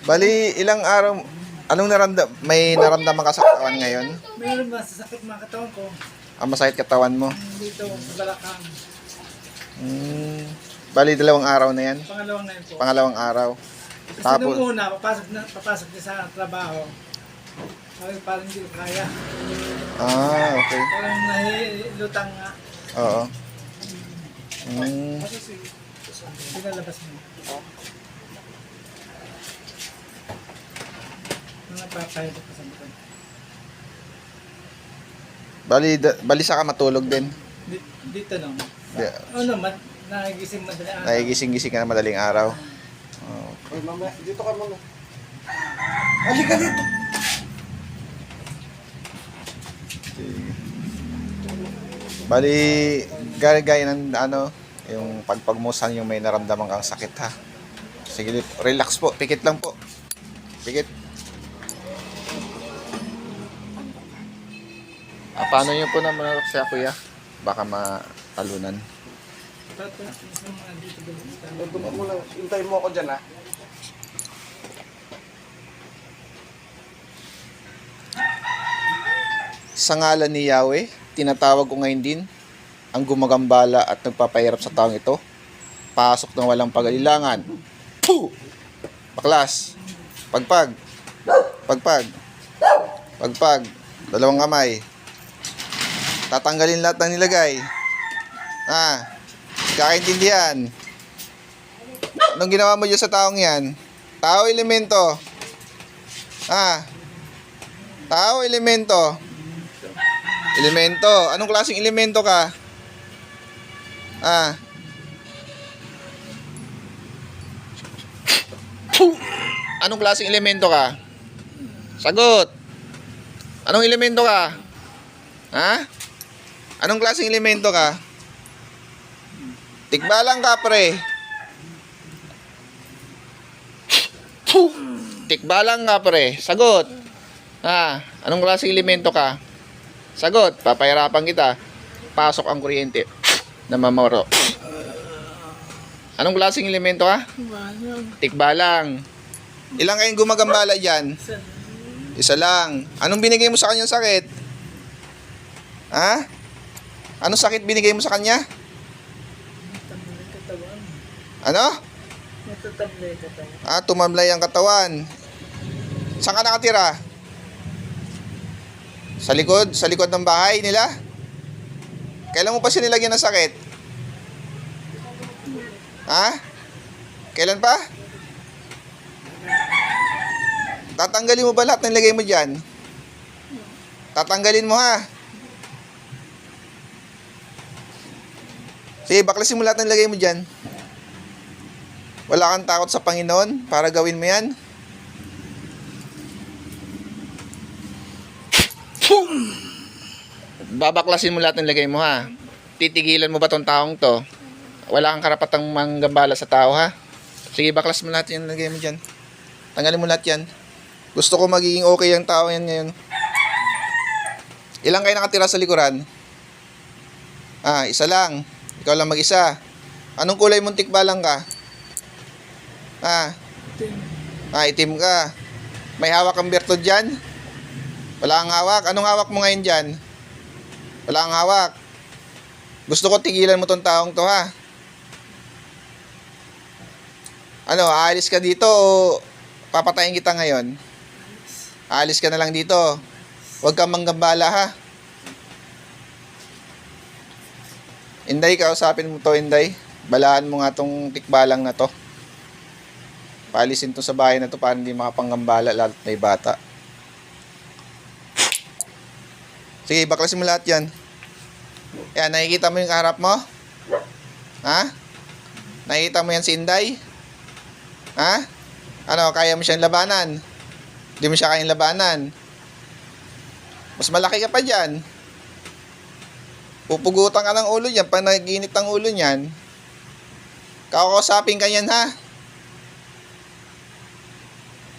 Bali, ilang araw, may naramdaman ka sa katawan ngayon? Meron ba sasakit mga katawan ko? Ang masakit katawan mo? Dito sa balakang. Hmm. Bali, 2 araw na yan? Pangalawang na yun po. Pangalawang araw. Kasi Tapos, nung una, papasok na sa trabaho. Ay, parang hindi ko kaya. okay. Parang nahilutang nga. Oo. Hmm. Pinalabas mo. Mga papayag ko sa mga. Bali sa ka matulog din. Dito lang. Di- Ano, nagigising madali araw. Naigising-gising ka na madaling araw. Ay, mamaya, dito ka muna. Halika dito. Bali, gaya ng yung pagpagmusan yung may naramdaman kang sakit ha. Sige, relax po. Pikit lang po. Pikit. Paano nyo po naman sa kuya? Baka matalunan. Duma mo lang. Hintayin mo ako dyan, ha? Sa ngalan ni Yahweh, tinatawag ko ngayon din ang gumagambala at nagpapahirap sa taong ito. Pasok ng walang pag-alilangan. Puh! Baklas. Pagpag. Pagpag. Pagpag. 2 kamay. Tatanggalin lahat ng nilagay. Kakaintindihan. Anong ginawa mo dyan sa taong yan? Tao, elemento. Tao, elemento. Elemento. Anong klaseng elemento ka? Anong klaseng elemento ka? Sagot. Anong elemento ka? Anong klaseng elemento ka? Tikbalang ka, pre. Tikbalang ka, pre. Sagot. Anong klaseng elemento ka? Sagot. Papahirapan kita. Pasok ang kuryente. Namamaro. Anong klaseng elemento ka? Tikbalang. Ilang kayong gumagambala dyan? Isa lang. Anong binigay mo sa kanyang sakit? Anong sakit binigay mo sa kanya? Ano? Tumamlay ang katawan. Saan ka nakatira? Sa likod? Sa likod ng bahay nila? Kailan mo pa siya nilagyan ng sakit? Kailan pa? Tatanggalin mo ba lahat ng lagay mo dyan? Tatanggalin mo ha. Sige, baklasin mo lahat ng lagay mo dyan. Wala kang takot sa Panginoon para gawin mo yan? Babaklasin mo lahat ng lagay mo ha. Titigilan mo ba tong taong to? Wala kang karapatang manggambala sa tao ha. Sige, baklas mo lahat yung lagay mo dyan. Tanggalin mo lahat yan. Gusto ko magiging okay ang tao yan ngayon. Ilang kayo nakatira sa likuran? Isa lang. Ikaw lang mag-isa. Anong kulay mong tikbalang ka? Itim ka. May hawak kang bertod dyan? Wala kang hawak? Anong hawak mo ngayon dyan? Wala kang hawak. Gusto ko tigilan mo tong taong to ha. Aalis ka dito o papatayin kita ngayon? Aalis ka na lang dito. Huwag kang manggambala ha. Inday, kausapin mo to, Inday. Balaan mo nga tong tikbalang na to. Paalisin to sa bahay na to para hindi makapanggambala lalo't may bata. Sige, baklasin mo lahat yan. Yan, nakikita mo yung kaharap mo? Nakikita mo yan si Inday? Kaya mo siyang labanan? Hindi mo siya kayang labanan? Mas malaki ka pa dyan. Pupugutan ka ng ulo niyan pag naginit ang ulo niyan. Kakausapin ka yan ha.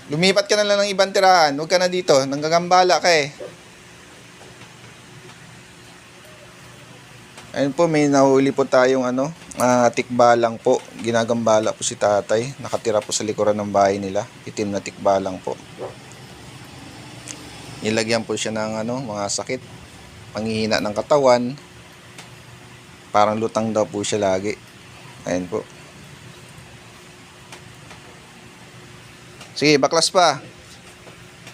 Lumipat ka na lang ng ibang tirahan. Huwag ka na dito. Nanggagambala ka eh. Ayun po, may nahuli po tayong tikbalang po. Ginagambala po si tatay. Nakatira po sa likuran ng bahay nila. Itim na tikbalang po. Nilagyan po siya ng mga sakit. Panghihina ng katawan. Parang lutang daw po siya lagi. Ayun po. Sige, baklas pa.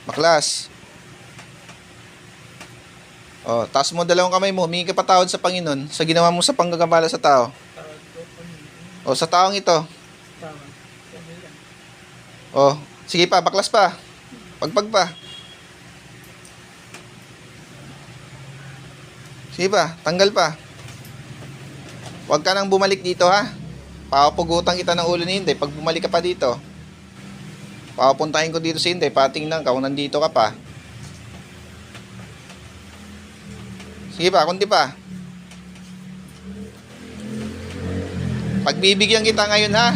Baklas. Oh, taas mo dalawang kamay mo, humingi ka patawad sa Panginoon sa ginawa mo sa panggagambala sa tao. Oh, sa taong ito. Oh, sige pa, baklas pa. Pagpag pa. Sige pa, tanggal pa. Huwag ka nang bumalik dito ha. Papapugutan kita ng ulo ni Inday pag bumalik ka pa dito. Papapuntahin ko dito si Inday, patingnan ka kung nandito ka pa. Sige pa, kundi pa. Pagbibigyan kita ngayon ha.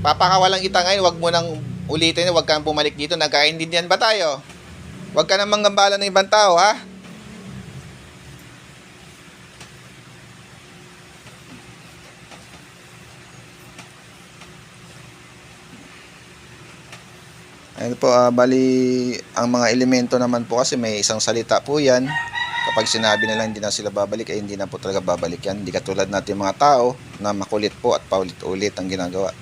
Papakawalan kita ngayon, wag mo nang ulitin, wag kang bumalik dito. Nagkaintindihan ba tayo? Wag ka nang manggambala ng ibang tao ha. Ayun po, bali ang mga elemento naman po kasi may isang salita po yan. Kapag sinabi na lang hindi na sila babalik, ay hindi na po talaga babalik yan. Hindi katulad natin mga tao na makulit po at paulit-ulit ang ginagawa.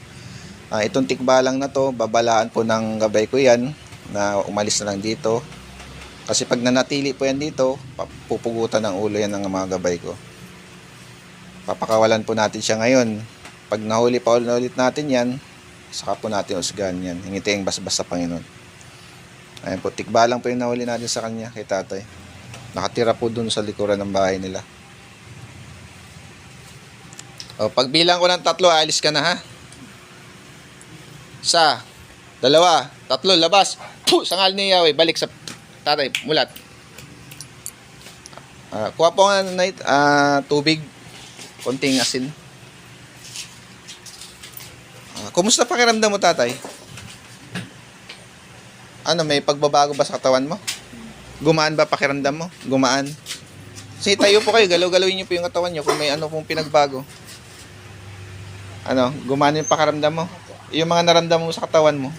Itong tikbalang na to, babalaan po ng gabay ko yan na umalis na lang dito. Kasi pag nanatili po yan dito, pupugutan ng ulo yan ng mga gabay ko. Papakawalan po natin siya ngayon. Pag nahuli pa ulit natin yan, saka po natin usgahan yan. Hingitin bas-bas sa Panginoon. Ayan po, tikbalang po yung nahuli natin sa kanya, kay tatay. Nakatira po dun sa likuran ng bahay nila. O, pagbilang ko ng 3, alis ka na ha. 1, 2, 3, labas. Puh! Sangal ni Yahweh, balik sa tatay, mulat. Kuha po nga night, tubig, konting asin. Kumusta pakiramdam mo, tatay? May pagbabago ba sa katawan mo? Gumaan ba pakiramdam mo? Gumaan? Sige, tayo po kayo. Galaw-galawin niyo po yung katawan niyo kung may pong pinagbago. Gumaan yung pakiramdam mo? Yung mga naramdam mo sa katawan mo,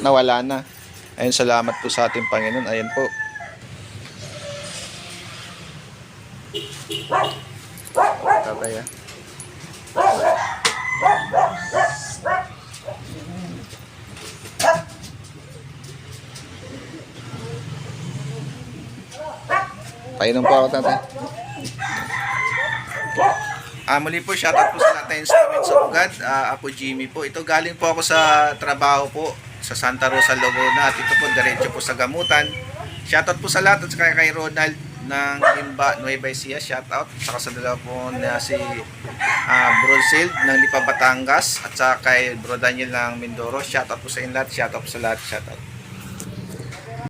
nawala na. Ayun, salamat po sa ating Panginoon. Ayan po. Tatay ha. Painom po ako, tatay. Muli po, shoutout po sa lahat ng instruments of God. Apo Jimmy po. Ito galing po ako sa trabaho po sa Santa Rosa, Laguna. At ito po, diretso po sa gamutan. Shoutout po sa lahat. At saka kay Ronald ng Limba, Nueva Ecija. Shoutout. Saka sa dalawa po na si Brunsild ng Lipa, Batangas. At saka kay Bro Daniel ng Mindoro. Shoutout po sa inyo lahat. Shoutout po sa lahat. Shoutout.